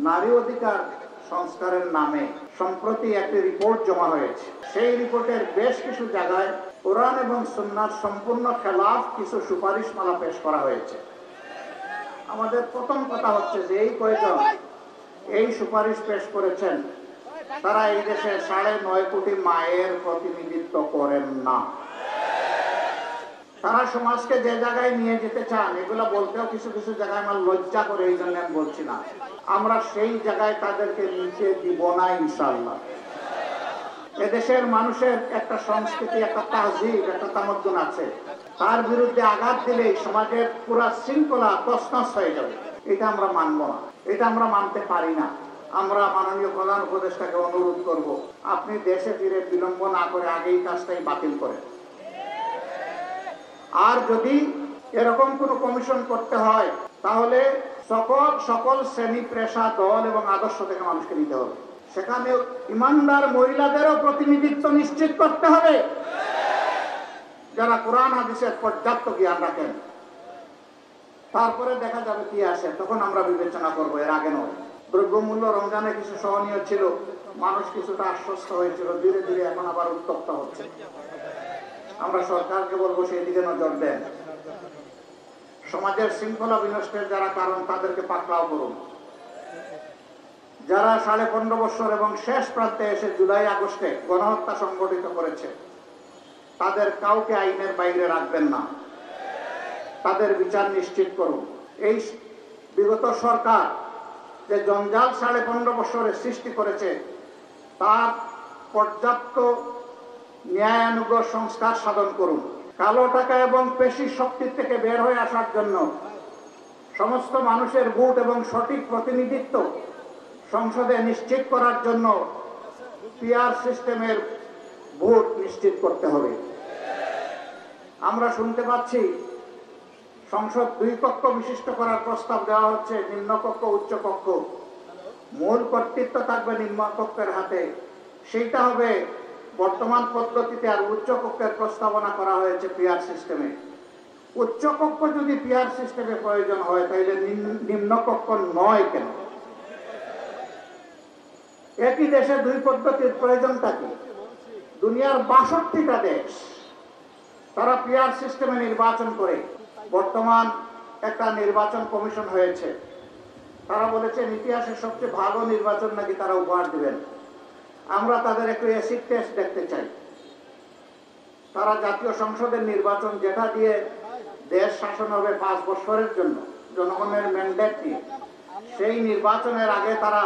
নারী অধিকার সংস্কারের নামে সম্প্রতি একটি রিপোর্ট জমা হয়েছে। সেই রিপোর্টের বেশ কিছু জায়গায় কোরআন এবং সুন্নাহর সম্পূর্ণ খেলাফ কিছু সুপারিশমালা পেশ করা হয়েছে। আমাদের প্রথম কথা হচ্ছে যে এই কয়েকজন এই সুপারিশ পেশ করেছেন তারা এই দেশের 9.5 কোটি মায়ের প্রতিনিধিত্ব করেন না। তারা সমাজকে যে জায়গায় নিয়ে যেতে চান এগুলো বলতেও কিছু কিছু জায়গায় আমার লজ্জা করে, এই জন্য আমি বলছি না। আমরা সেই জায়গায় তাদেরকে নিচে দিব না ইনশাআল্লাহ। এদেশের মানুষের একটা সংস্কৃতি, একটা তাহজিব, একটা তামাদ্দুন আছে। তার বিরুদ্ধে আঘাত দিলেই সমাজের পুরা শৃঙ্খলা তছনছ হয়ে যাবে। এটা আমরা মানব না, এটা আমরা মানতে পারি না। আমরা মাননীয় প্রধান উপদেষ্টাকে অনুরোধ করব, আপনি দেশে ফিরে বিলম্ব না করে আগেই কাজটাই বাতিল করেন। আর যদি এরকম কোনো কমিশন করতে হয় তাহলে সকল শ্রেণী, পেশা, দল এবং আদর্শ থেকে মানুষকে নিতে হবে। সেখানে ইমানদার মহিলাদেরও প্রতিনিধিত্ব নিশ্চিত করতে হবে, যারা কোরআন হাদিসের পর্যাপ্ত জ্ঞান রাখেন। তারপরে দেখা যাবে কি আসে, তখন আমরা বিবেচনা করবো, এর আগে নয়। দ্রব্যমূল্য রমজানে কিছু সহনীয় ছিল, মানুষ কিছুটা আশ্বস্ত হয়েছিল, ধীরে ধীরে এখন আবার উত্তপ্ত হচ্ছে। আমরা সরকারকে বলবো সেই দিকে নজর দেন। সমাজের শৃঙ্খলা বিনষ্টের যারা কারণ তাদেরকে পাকড়াও করুন। যারা 15.5 বছর এবং শেষ প্রান্তে এসে জুলাই আগস্টে গণহত্যা সংগঠিত করেছে তাদের কাউকে আইনের বাইরে রাখবেন না, তাদের বিচার নিশ্চিত করুন। এই বিগত সরকার যে জঞ্জাল 15.5 বছরে সৃষ্টি করেছে তার পর্যাপ্ত ন্যায়ানুগ সংস্কার সাধন করুন। কালো টাকা এবং পেশি শক্তি থেকে বের হয়ে আসার জন্য সমস্ত মানুষের ভোট এবং সঠিক প্রতিনিধিত্ব সংসদে নিশ্চিত করার জন্য পিআর সিস্টেমের ভোট নিশ্চিত করতে হবে। আমরা শুনতে পাচ্ছি সংসদ 2 কক্ষ বিশিষ্ট করার প্রস্তাব দেওয়া হচ্ছে, নিম্নকক্ষ উচ্চ কক্ষ। মূল কর্তৃত্ব থাকবে নিম্নকক্ষের হাতে, সেইটা হবে বর্তমান পদ্ধতিতে। আর উচ্চ কক্ষের প্রস্তাবনা করা হয়েছে পিআর সিস্টেমে। উচ্চ কক্ষ যদি পিআর সিস্টেমে প্রয়োজন হয় তাহলে নিম্নকক্ষ নয় কেন? একই দেশে 2 পদ্ধতির প্রয়োজনটা কি? দুনিয়ার 62টা দেশ তারা পিআর সিস্টেমে নির্বাচন করে। বর্তমান একটা নির্বাচন কমিশন হয়েছে, তারা বলেছেন ইতিহাসের সবচেয়ে ভালো নির্বাচন নাকি তারা উপহার দিবেন। আমরা তাদের একটু অ্যাসিড টেস্ট দেখতে চাই। তারা জাতীয় সংসদের নির্বাচন, যেটা দিয়ে দেশ শাসন হবে 5 বছরের জন্য জনগণের ম্যান্ডেট নিয়ে, সেই নির্বাচনের আগে তারা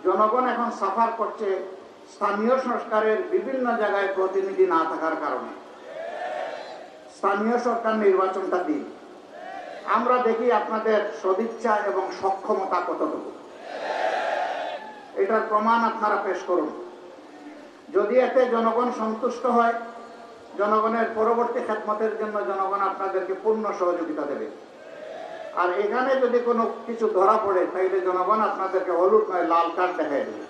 জনগণ এখন সাফার করছে স্থানীয় সরকারের বিভিন্ন জায়গায় প্রতিনিধি না থাকার কারণে। স্থানীয় সরকার নির্বাচনটা দিন, আমরা দেখি আপনাদের সদিচ্ছা এবং সক্ষমতা কতটুকু। এটার প্রমাণ আপনারা পেশ করুন। যদি এতে জনগণ সন্তুষ্ট হয়, জনগণের পরবর্তী খেদমতের জন্য জনগণ আপনাদেরকে পূর্ণ সহযোগিতা দেবে। আর এখানে যদি কোনো কিছু ধরা পড়ে তাইলে জনগণ আপনাদেরকে হলুদ নয় লাল কার্ড দেখাই দেবে।